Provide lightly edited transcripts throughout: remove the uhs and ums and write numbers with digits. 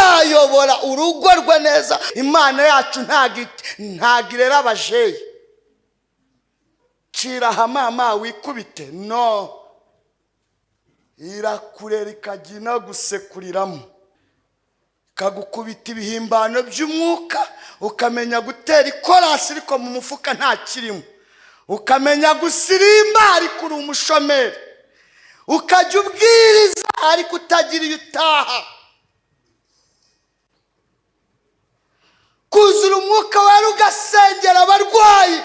uzayobora urugo rwe neza. Imana yacu ntagirera abajeyi cira hamama wikubite, no, irakurera ikagina gusekuriramo, ikagukubita ibihimbano by'umwuka, ukamenya gutera ikorasi ariko mu mufuka nta kirimo, ukamenya gusirimba ariko uri umushomeri, ukajya ubwiriza ariko utagira iyo utaha, kuzura umwuka wera ugasengera abarwayi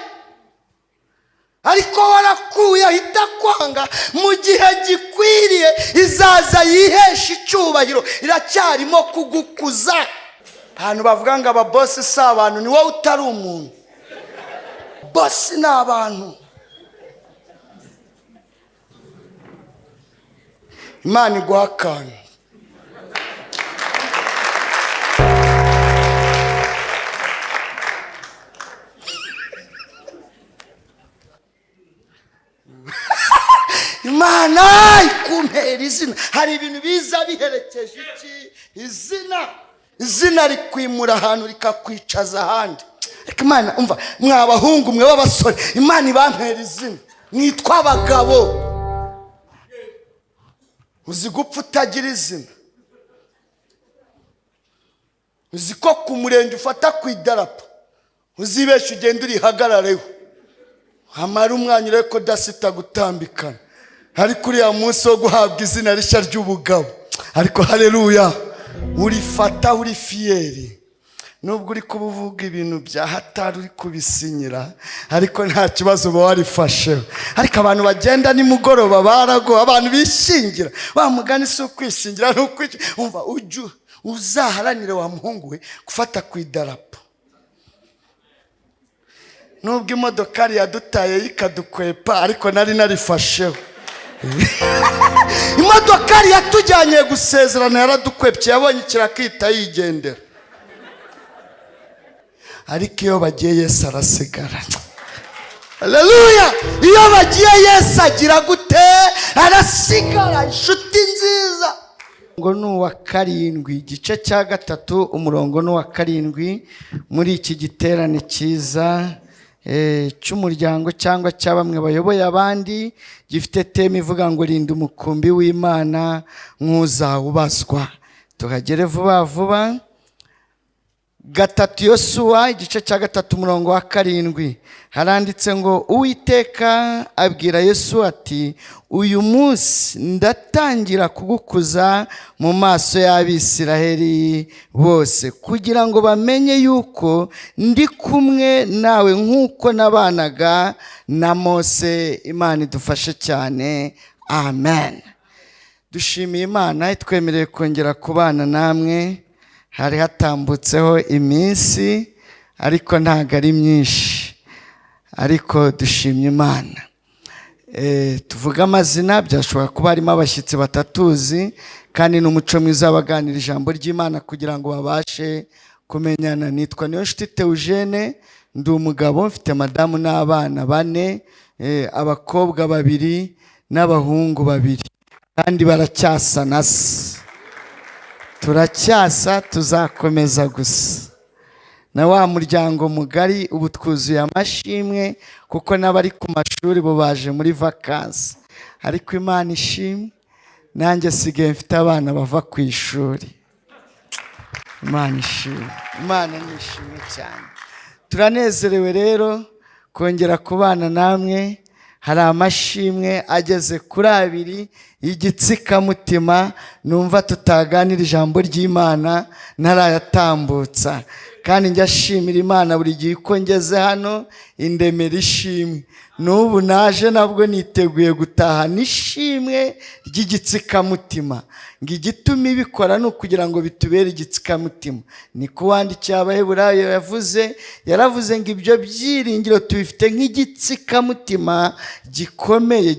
ariko warakuye ahita kwanga. Mu gihe gikwiriye izaza yihesha icyubahiro, iracyarimo kugukuza. Abantu bavuga ngo ababosi si abantu, ni wowe utari umuntu. Bosi ni abantu. Imana iguha akantu. Imana ikumpera izina. Hari ibintu biza biherekeje iki? Izina rikwimura ahantu rikakwicaza ahandi. Ariko Imana, umva, mwabahungu mwe b'abasore, Imana ibampera izina, mwitwa abagabo. Uzi gupfa utagira izina? Uzi ko ku murenge ufata ku idarapo uzibesha ugenda urihagarareho, hamara umwanya urebe ko dasita gutambikana, ariko uriya munsi wo guhabwa izina rishya ry'ubugabo, ariko haleluya, urifata uri fiyeri. Nubwo uri kuvuga ibintu bya hatari uri kubisinyira, ariko nta kibazo uba warifasheho. Ariko abantu bagenda nimugoroba barago, abantu bishingira, wa mugani si ukwishingira n'ukwica. Umva, uzaharanire wa muhungu we gufata ku idarapo. Nubwo imodokari yadutaye ikadukwepa, ariko nari narifasheho. Imodokari yatujyanye gusezerana yaradukwepye, yabonye kirakita yigendera. Ariko iyo bagiye Yesu arasigara. Haleluya! Iyo bagiye Yesu agira gute? Arasigara. Inshuti nziza. Ngo n'uwa karindwi, igice cya 3 umurongo n'uwa karindwi, muri iki giterane cyiza cy'umuryango cyangwa cya bamwe bayoboye abandi, gifite teme ivuga ngo rinda umukumbi w'Imana nk'uzawubazwa. Tuhagere vuba vuba. 3 Yosuwa igice cya 3 umurongo wa 7 haranditse ngo Uwiteka abwira Yesu ati, uyu munsi ndatangira kugukuza mu maso y'Abisiraheli bose, kugira ngo bamenye yuko ndi kumwe nawe nk'uko nabanaga na Mose. Imana idufashe cyane, amen. Dushimiye Imana itwemereye kongera kubana namwe. Hari hatambutseho iminsi ariko ntago ari myinshi, ariko dushimye Imana. Tuvuga amazina, byashobora kuba harimo abashyitsi batatuzi, kandi n'umuco mwiza baganira ijambo ry'Imana kugira ngo babashe kumenyana. Nitwa Niyonshuti Theogene, ndi umugabo, mfite madamu n'abana 4, abakobwa 2 n'abahungu 2, kandi baracyasa na se. Turacyasa, tuzakomeza gusa. Na wa muryango mugari ubu twuzuye amashimwe, kuko n'abari ku mashuri bo baje muri vacances. Ariko Imana ishimwe, nanjye sigaye mfite abana bava ku ishuri. Imana ishimwe, Imana nishimwe cyane. Turanezerewe rero kongera kubana namwe. Hari amashimwe ageze kuri 2 y'igitsikamutima numva tutaganira ijambo ry'Imana ntarayatambutsa, kandi njya shimira Imana buri gihe ko ngeze hano indemera ishimwe. N'ubu naje nabwo niteguye gutaha nishimwe ry'igitsikamutima. Ngo igituma ibikora no kugira ngo bitubere igitsikamutima. Ni kuwandikiye Abaheburayo yaravuze ngo ibyo byiringiro tubifite nk'igitsikamutima gikomeye.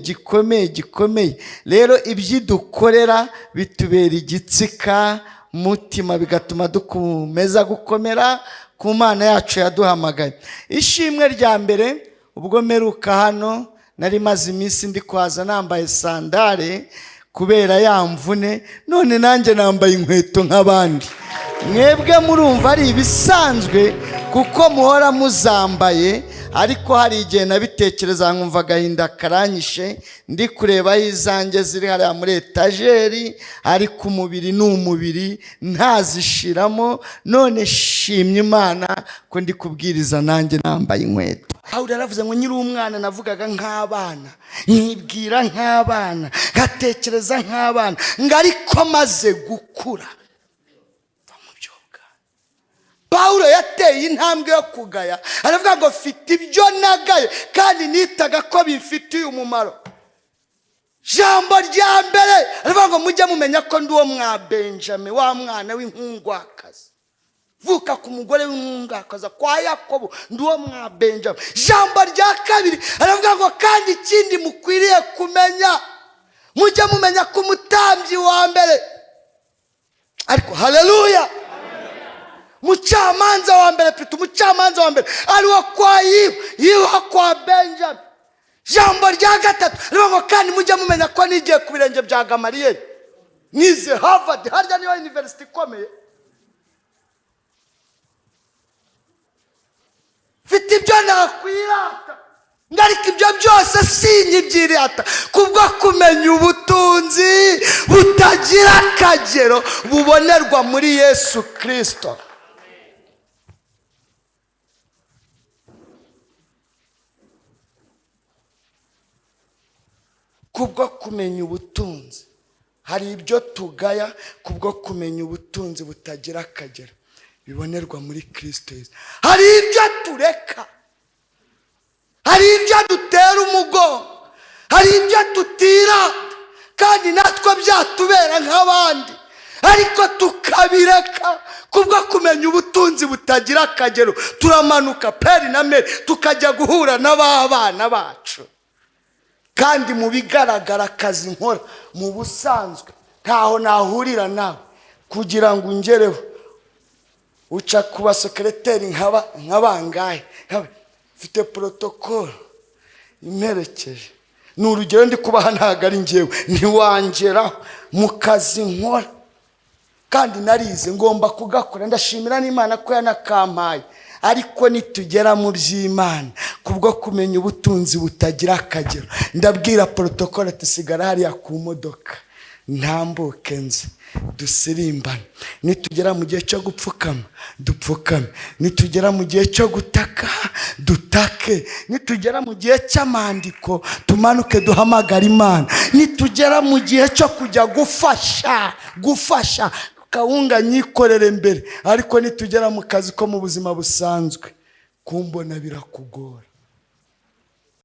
Rero ibyidukorera bitubera igitsikamutima, bigatuma dukomeza gukomera ku Mana yacu yaduhamagaye. Ishimwe rya mbere, ubwo meruka hano nari maze iminsi ndi kwaza nambaye sandale kubera ya mvune, none nanjye nambaye inkweto nk'abandi. mwebwe murumva ari ibisanzwe kuko muhora muzambaye, ariko hari igihe nabitekereza nkumva agahinda karanyishe ndi kureba aho izanjye ziri hariya muri etajeri, ariko umubiri ni umubiri ntazishiramo. None shimye Imana ko ndi kubwiriza nanjye nambaye inkweto. Pawulo yaravuze ngo nyiri umwana navugaga nk'abana, nkibwira nk'abana, ngatekereza nk'abana, ngo ariko maze gukura. Pawulo yateye intambwe yo kugaya, aravuga ngo mfite ibyo nagaye kandi nitaga ko bimfitiye umumaro. Jambo rya mbere aravuga ngo mujye mumenya ko ndi uwo mwa Benjamin, wa mwana w'inkungwakazi, vuka ku mugore w'inkungwakazi kwa Yakobo, ndi uwo mwa Benjamin. Jambo rya kabiri aravuga ngo kandi ikindi mukwiriye kumenya, mujye mumenya ko umutambyi wa mbere, ariko haleluya, mucamanza wa mbere, umucamanza wa mbere ariwo kwa Yiwa kwa Benjamin. Jambo rya gatatu ariwo kandi mujye mumenya ko nigiye ku birenge bya Gamaliyeli, nize Harvard, harya niyo university ikomeye. Mfite ibyo nakwirata, ngarika ibyo byose sinyibyirata, kubwo kumenya ubutunzi butagira akagero bubonerwa muri Yesu Kristo. Kubwo kumenya ubutunzi, hari ibyo tugaya, kubwo kumenya ubutunzi butagira akagero bibonerwa muri Kristo Yesu. Hari ibyo tureka, hari ibyo dutera umugongo, hari ibyo tutirata kandi natwe byatubera nk'abandi, ariko tukabireka kubwo kumenya ubutunzi butagira akagero. Turamanuka Peri na Meri tukajya guhura n'abana bacu, kandi mu bigaragara akazi nkora mu busanzwe ntaho nahurira nawe kugira ngo ungereho. Uca kuba sekreteri nk'abangahe, mfite protocole imperekeje, ni urugero ndi kubaha, ntago ari njyewe, ntiwangeraho mu kazi nkora kandi narize ngomba kugakora. Ndashimira n'Imana ko yanakampaye, ariko nitugera mu by'Imana kubwo kumenya ubutunzi butagira akagero, ndabwira protocole tusigara hariya ku modoka, ntambuke nzi dusirimbane. Nitugera mu gihe cyo gupfukama dupfukame, nitugera mu gihe cyo gutaka dutake, nitugera mu gihe cy'amandiko tumanuke duhamagara Imana, nitugera mu gihe cyo kujya gufasha kawunga nyikorere mbere, ariko nitugera mu kazi ko mu buzima busanzwe kumbona birakugora.